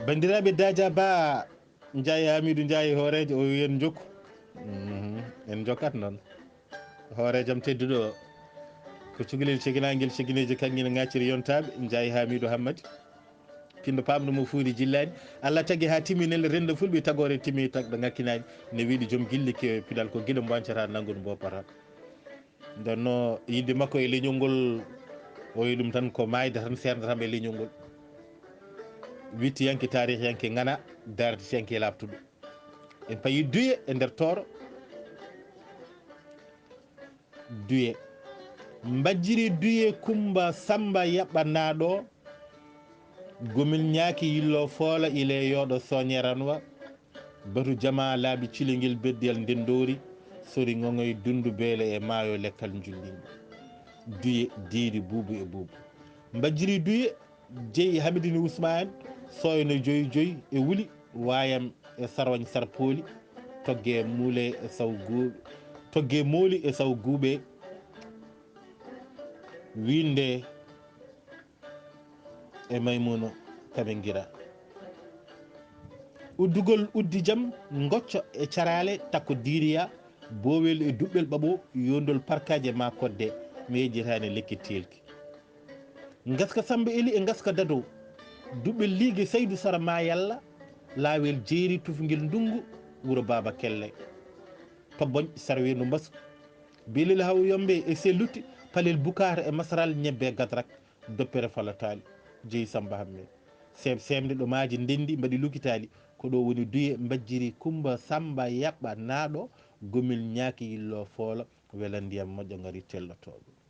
bandiraɓe dadia ba Ndiaye Hamidou Ndiaye hoorejo o yen jokku en jokkat noon hoorejam tedduɗo o ko cukalel ceginagel cegineji kanŋe ne ŋacciri yontaɓe Ndiaye Hamidou Hammadi pindo pamɗo mo fuuri jillani Allah tagui ha timminel rendo fulɓe tagore timmi tagɗo ngakkinani ne wiiɗi joom guille ke pidal ko guila mbancata naggude mbopata ndenno yidde makko e leeñol ngol o wi ɗum tan ko mayde tan serdataɓe e leeñol ngol wittiyanke tarihiyanke ngana darde CINKE labtuɗo en payi Duye e nder Tooro Duye mbajjiri Duye Kumba Samba yaɓɓannaɗo gomin ñaaki yillo foola ile yooɗo soñeranwa batu jama laaɓi ciliguel beddiyal ndendori sori gongoye dundu beele e maayo lekkal jullingo Duye diidi buubu e buubu mbajjiri Duye jeeyi Hamidine Ousmane soyno joyi joyi e wuli wayam e sarwañ sarpooli togge muule e saw guuɓe togge mooli e saw guuɓe winde e Maymuno kaɓe guira uddugol uddi jaam gocco e carale takko diriya boowel e duɓɓel ɓaɓo yondol parkaje ma kodde mi yejjitani lekki telki gaska Samba Eli e gaska Dado duɓɓel ligue Saydou Sara ma yalla laawel jeeri tufguel ndungu wuuro Baba-Kelle tobboñ sarwenu mbasu Beelel-Haw yombe e selluti palel bukata e masaral ñebbe gadrak doppere falatali jeeyi Samba Hammet semde ɗo maaji ndendi mbaɗi lukitali ko ɗo woni Duye mbajjiri Kumba Samba yaɓɓa naɗo gomil ñaaki yillo foola wela ndiyam moƴƴo gari tellotoɗo